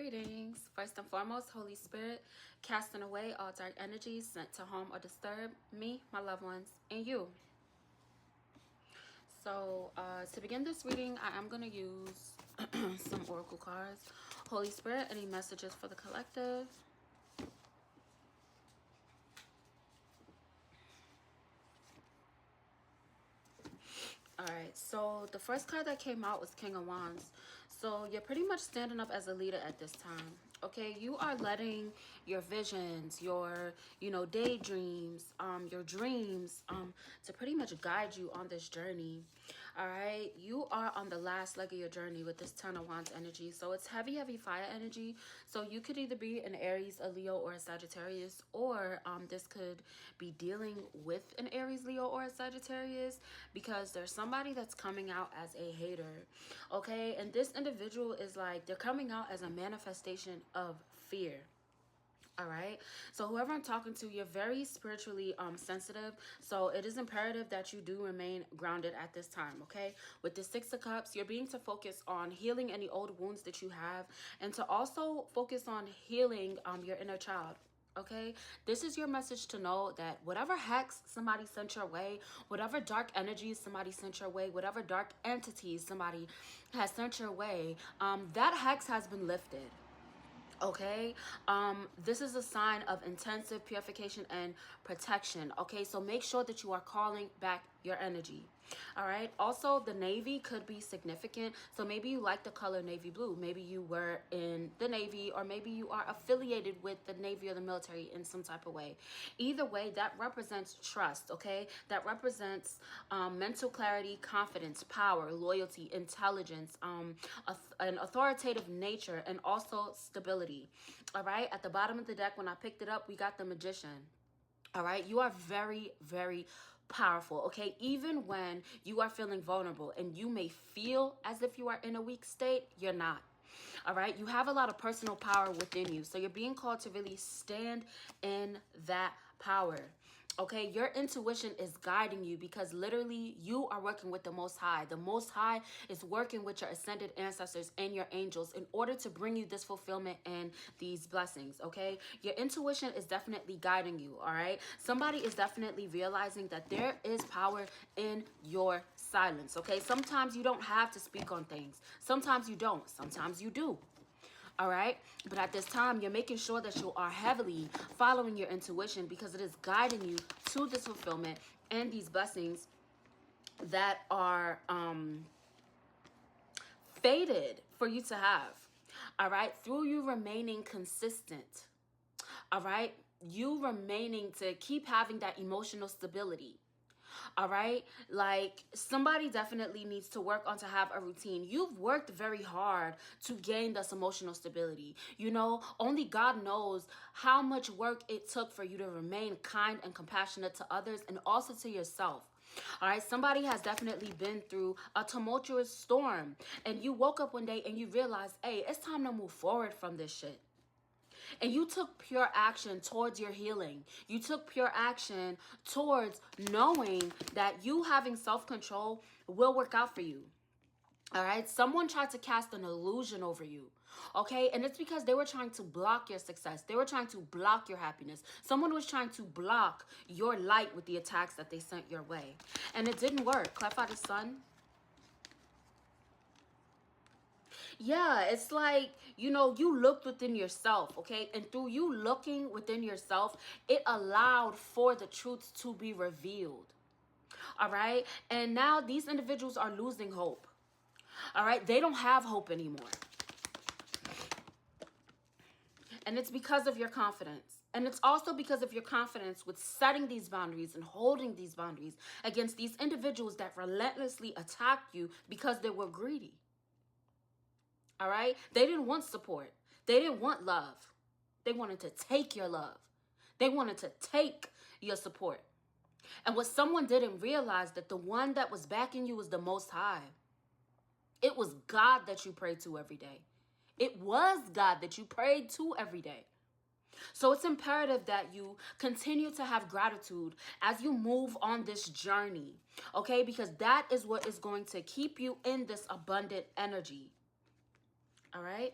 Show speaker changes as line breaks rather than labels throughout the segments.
Greetings. First and foremost, Holy Spirit, casting away all dark energies sent to harm or disturb me, my loved ones, and you. So to begin this reading, I am going to use some oracle cards. Holy Spirit, any messages for the collective? All right, so the first card that came out was King of Wands. So you're pretty much standing up as a leader at this time. Okay, you are letting your visions, your, daydreams, your dreams, to pretty much guide you on this journey. All right, you are on the last leg of your journey with this Ten of Wands energy. So it's heavy, heavy fire energy. So you could either be an Aries, a Leo, or a Sagittarius, or this could be dealing with an Aries, Leo, or a Sagittarius, because there's somebody that's coming out as a hater. Okay, and this individual is like, they're coming out as a manifestation of fear. All right, so whoever I'm talking to, you're very spiritually sensitive, so it is imperative that you do remain grounded at this time. Okay, with the Six of Cups, you're being to focus on healing any old wounds that you have, and to also focus on healing your inner child. Okay, this is your message to know that whatever hex somebody sent your way, whatever dark energies somebody sent your way, whatever dark entities somebody has sent your way, that hex has been lifted. Okay, this is a sign of intensive purification and protection. Okay, so make sure that you are calling back your energy. All right, also the navy could be significant. So maybe you like the color navy blue, maybe you were in the Navy, or maybe you are affiliated with the Navy or the military in some type of way. Either way, that represents trust. Okay, that represents mental clarity, confidence, power, loyalty, intelligence, an authoritative nature, and also stability. All right, at the bottom of the deck, when I picked it up, we got the Magician. All right, you are very, very powerful. Okay, even when you are feeling vulnerable and you may feel as if you are in a weak state, you're not. All right, you have a lot of personal power within you, so you're being called to really stand in that power. Okay, your intuition is guiding you, because literally you are working with the Most High. The Most High is working with your ascended ancestors and your angels in order to bring you this fulfillment and these blessings. Okay, your intuition is definitely guiding you. All right, somebody is definitely realizing that there is power in your silence. Okay, sometimes you don't have to speak on things. Sometimes you don't. Sometimes you do. All right, but at this time, you're making sure that you are heavily following your intuition, because it is guiding you to this fulfillment and these blessings that are fated for you to have. All right, through you remaining consistent. All right, you remaining to keep having that emotional stability. All right, like somebody definitely needs to work on to have a routine. You've worked very hard to gain this emotional stability. Only God knows how much work it took for you to remain kind and compassionate to others, and also to yourself. All right, somebody has definitely been through a tumultuous storm, and you woke up one day and you realized, hey, it's time to move forward from this shit. And you took pure action towards your healing. You took pure action towards knowing that you having self-control will work out for you. All right, someone tried to cast an illusion over you. Okay, and it's because they were trying to block your success. They were trying to block your happiness. Someone was trying to block your light with the attacks that they sent your way. And it didn't work. Clarify the sun. Yeah, it's like, you looked within yourself, okay? And through you looking within yourself, it allowed for the truth to be revealed. All right? And now these individuals are losing hope. All right? They don't have hope anymore. And it's because of your confidence. And it's also because of your confidence with setting these boundaries and holding these boundaries against these individuals that relentlessly attacked you because they were greedy. All right? They didn't want support. They didn't want love. They wanted to take your love. They wanted to take your support. And what someone didn't realize, that the one that was backing you was the Most High. It was God that you prayed to every day. It was God that you prayed to every day. So it's imperative that you continue to have gratitude as you move on this journey. Okay? Because that is what is going to keep you in this abundant energy. All right?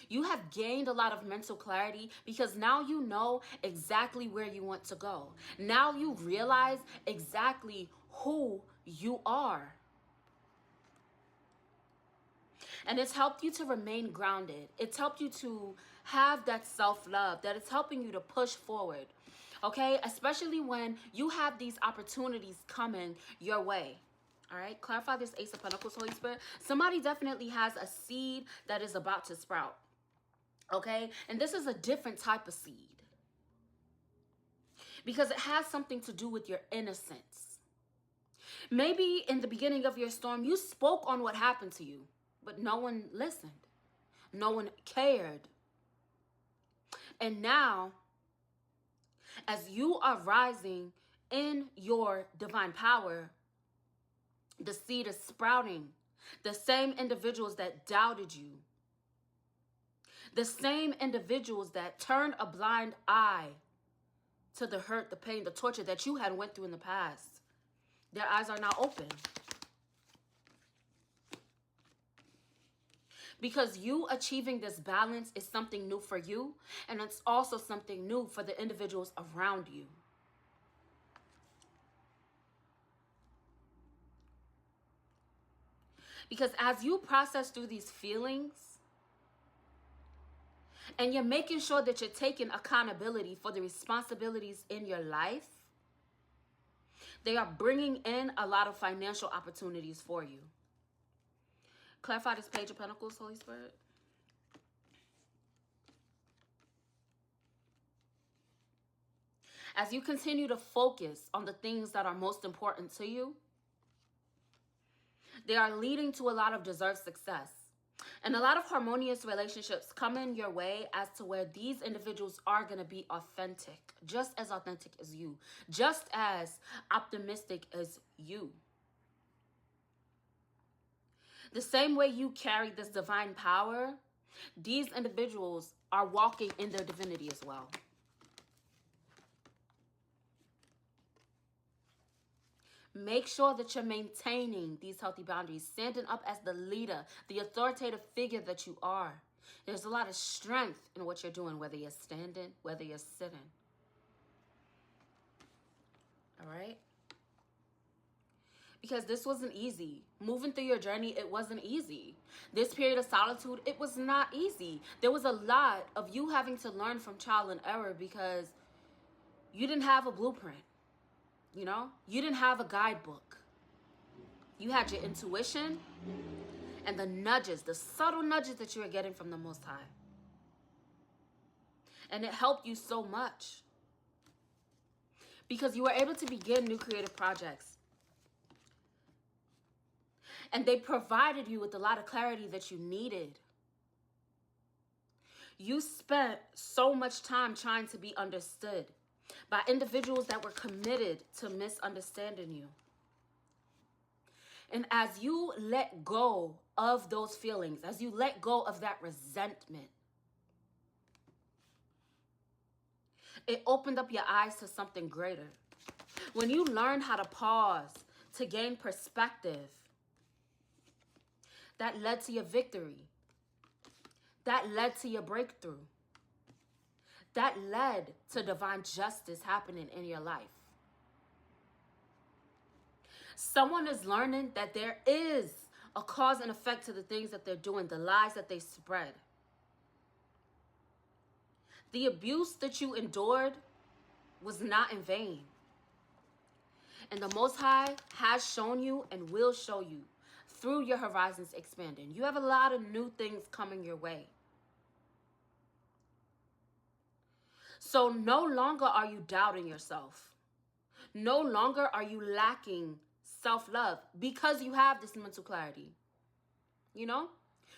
You have gained a lot of mental clarity because now you know exactly where you want to go. Now you realize exactly who you are. And it's helped you to remain grounded. It's helped you to have that self-love, that it's helping you to push forward. Okay? Especially when you have these opportunities coming your way. All right? Clarify this Ace of Pentacles, Holy Spirit. Somebody definitely has a seed that is about to sprout. Okay? And this is a different type of seed. Because it has something to do with your innocence. Maybe in the beginning of your storm, you spoke on what happened to you. But no one listened. No one cared. And now, as you are rising in your divine power, the seed is sprouting. The same individuals that doubted you. The same individuals that turned a blind eye to the hurt, the pain, the torture that you had went through in the past. Their eyes are now open. Because you achieving this balance is something new for you, and it's also something new for the individuals around you. Because as you process through these feelings, and you're making sure that you're taking accountability for the responsibilities in your life, they are bringing in a lot of financial opportunities for you. Clarify this Page of Pentacles, Holy Spirit. As you continue to focus on the things that are most important to you, they are leading to a lot of deserved success. And a lot of harmonious relationships come in your way as to where these individuals are going to be authentic as you, just as optimistic as you. The same way you carry this divine power, these individuals are walking in their divinity as well. Make sure that you're maintaining these healthy boundaries, standing up as the leader, the authoritative figure that you are. There's a lot of strength in what you're doing, whether you're standing, whether you're sitting. All right? Because this wasn't easy. Moving through your journey, it wasn't easy. This period of solitude, it was not easy. There was a lot of you having to learn from trial and error because you didn't have a blueprint. You know? You didn't have a guidebook. You had your intuition and the nudges, the subtle nudges that you were getting from the Most High. And it helped you so much. Because you were able to begin new creative projects. And they provided you with a lot of clarity that you needed. You spent so much time trying to be understood by individuals that were committed to misunderstanding you. And as you let go of those feelings, as you let go of that resentment, it opened up your eyes to something greater. When you learn how to pause to gain perspective, that led to your victory. That led to your breakthrough. That led to divine justice happening in your life. Someone is learning that there is a cause and effect to the things that they're doing, the lies that they spread. The abuse that you endured was not in vain. And the Most High has shown you and will show you through your horizons expanding. You have a lot of new things coming your way. So no longer are you doubting yourself. No longer are you lacking self-love because you have this mental clarity. You know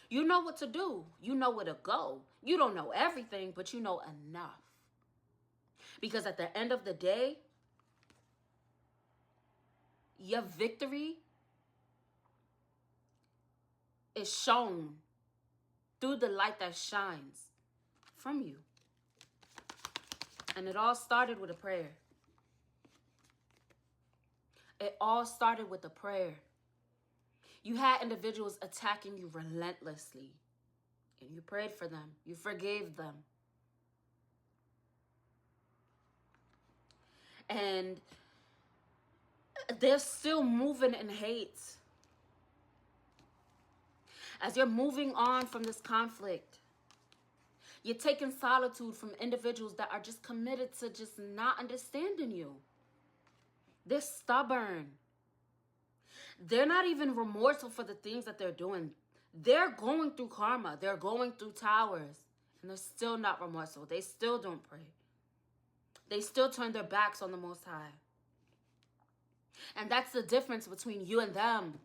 what to do. You know where to go. You don't know everything, but you know enough. Because at the end of the day, your victory is shown through the light that shines from you. And it all started with a prayer. It all started with a prayer. You had individuals attacking you relentlessly. And you prayed for them. You forgave them. And they're still moving in hate. As you're moving on from this conflict, you're taking solitude from individuals that are just committed to just not understanding you. They're stubborn. They're not even remorseful for the things that they're doing. They're going through karma. They're going through towers. And they're still not remorseful. They still don't pray. They still turn their backs on the Most High. And that's the difference between you and them.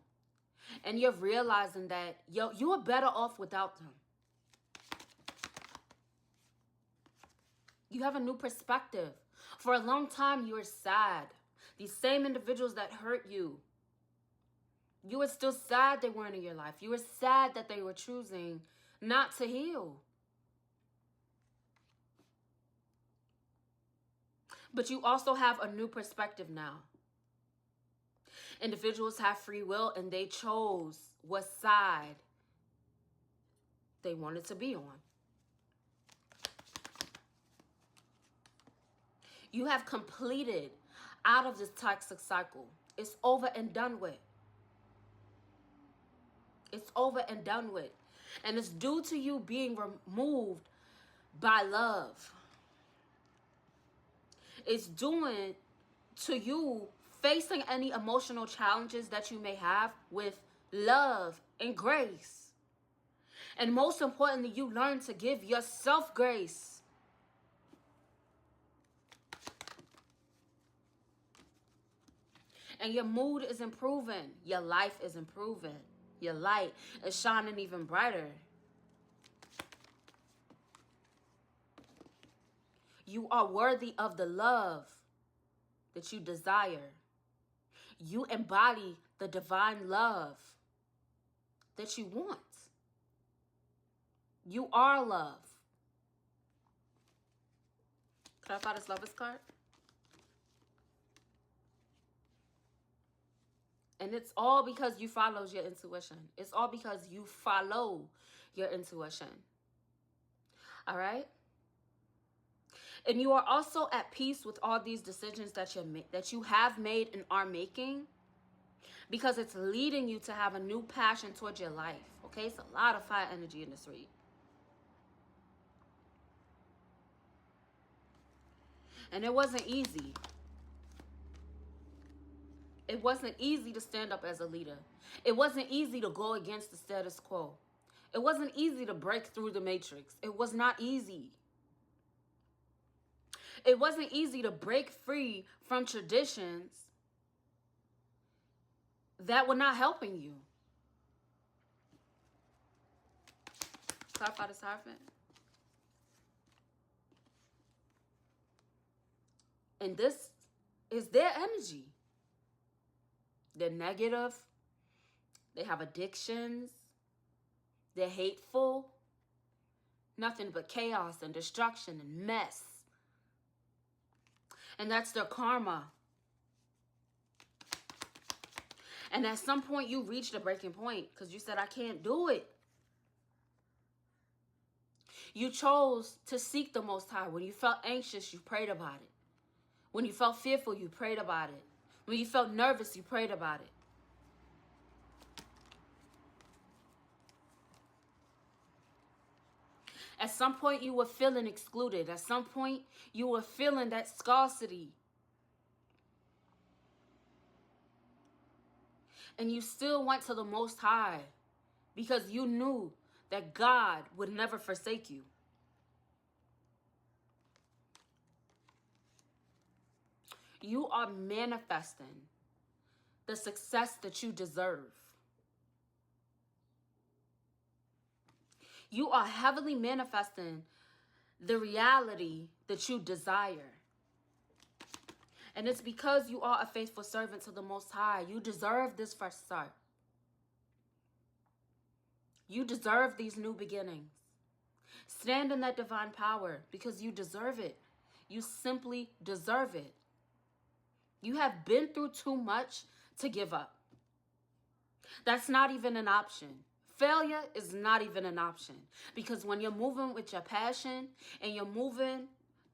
And you're realizing that you are better off without them. You have a new perspective. For a long time, you were sad. These same individuals that hurt you, you were still sad they weren't in your life. You were sad that they were choosing not to heal. But you also have a new perspective now. Individuals have free will and they chose what side they wanted to be on. You have completed out of this toxic cycle. It's over and done with. It's over and done with. And it's due to you being removed by love. It's due to you facing any emotional challenges that you may have with love and grace. And most importantly, you learn to give yourself grace. And your mood is improving. Your life is improving. Your light is shining even brighter. You are worthy of the love that you desire. You embody the divine love that you want. You are love. Can I find this Lovers card? And it's all because you follow your intuition. It's all because you follow your intuition. All right? And you are also at peace with all these decisions that you have made and are making, because it's leading you to have a new passion towards your life. Okay? It's a lot of fire energy in this read. And it wasn't easy. It wasn't easy to stand up as a leader. It wasn't easy to go against the status quo. It wasn't easy to break through the matrix. It was not easy. It wasn't easy to break free from traditions that were not helping you. Clarify this Hierophant. And this is their energy. They're negative. They have addictions. They're hateful. Nothing but chaos and destruction and mess. And that's their karma. And at some point you reached a breaking point because you said, I can't do it. You chose to seek the Most High. When you felt anxious, you prayed about it. When you felt fearful, you prayed about it. When you felt nervous, you prayed about it. At some point, you were feeling excluded. At some point, you were feeling that scarcity. And you still went to the Most High because you knew that God would never forsake you. You are manifesting the success that you deserve. You are heavily manifesting the reality that you desire. And it's because you are a faithful servant to the Most High. You deserve this fresh start. You deserve these new beginnings. Stand in that divine power because you deserve it. You simply deserve it. You have been through too much to give up. That's not even an option. Failure is not even an option, because when you're moving with your passion and you're moving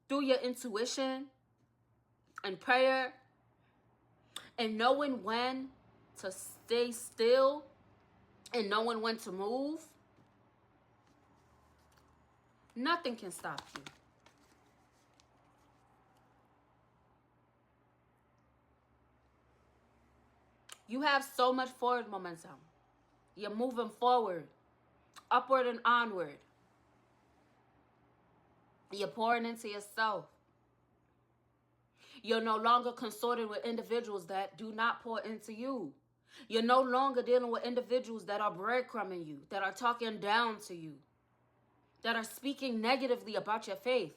through your intuition and prayer and knowing when to stay still and knowing when to move, nothing can stop you. You have so much forward momentum. You're moving forward, upward and onward. You're pouring into yourself. You're no longer consorting with individuals that do not pour into you. You're no longer dealing with individuals that are breadcrumbing you, that are talking down to you, that are speaking negatively about your faith,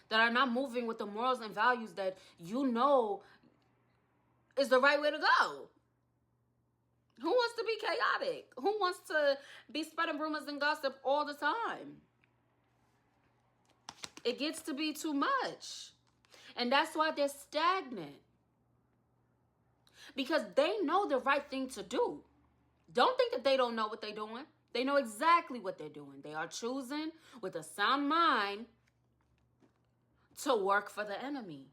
that are not moving with the morals and values that you know is the right way to go. Who wants to be chaotic? Who wants to be spreading rumors and gossip all the time? It gets to be too much. And that's why they're stagnant. Because they know the right thing to do. Don't think that they don't know what they're doing. They know exactly what they're doing. They are choosing with a sound mind to work for the enemy.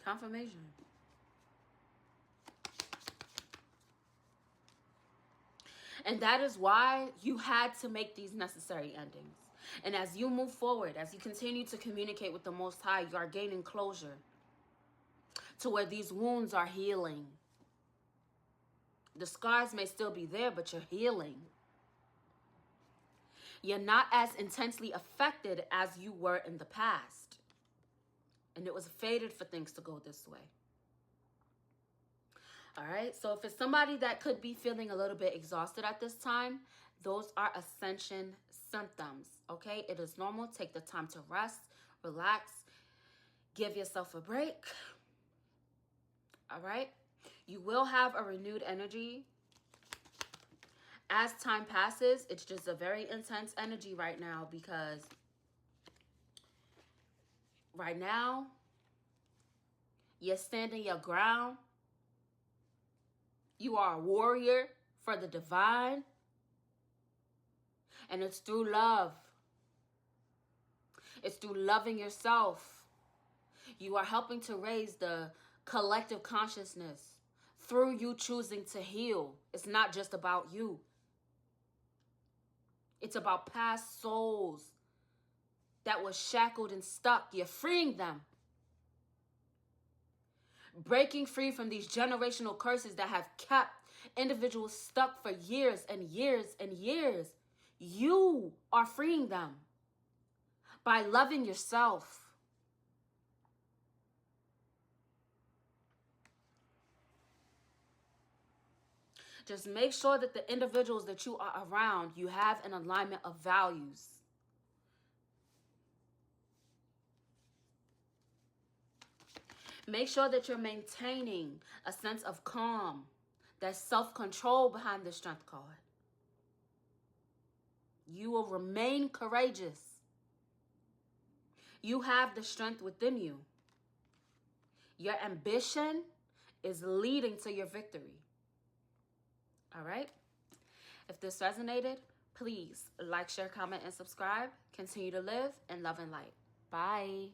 Confirmation. And that is why you had to make these necessary endings. And as you move forward, as you continue to communicate with the Most High, you are gaining closure to where these wounds are healing. The scars may still be there, but you're healing. You're not as intensely affected as you were in the past. And it was fated for things to go this way. All right, so if it's somebody that could be feeling a little bit exhausted at this time, those are ascension symptoms, okay? It is normal. Take the time to rest, relax, give yourself a break, all right? You will have a renewed energy. As time passes, it's just a very intense energy right now, because right now, you're standing your ground. You are a warrior for the divine. And it's through love. It's through loving yourself. You are helping to raise the collective consciousness through you choosing to heal. It's not just about you. It's about past souls that were shackled and stuck. You're freeing them. Breaking free from these generational curses that have kept individuals stuck for years and years and years. You are freeing them by loving yourself. Just make sure that the individuals that you are around, you have an alignment of values. Make sure that you're maintaining a sense of calm, that self-control behind the strength card. You will remain courageous. You have the strength within you. Your ambition is leading to your victory. All right? If this resonated, please like, share, comment, and subscribe. Continue to live in love and light. Bye.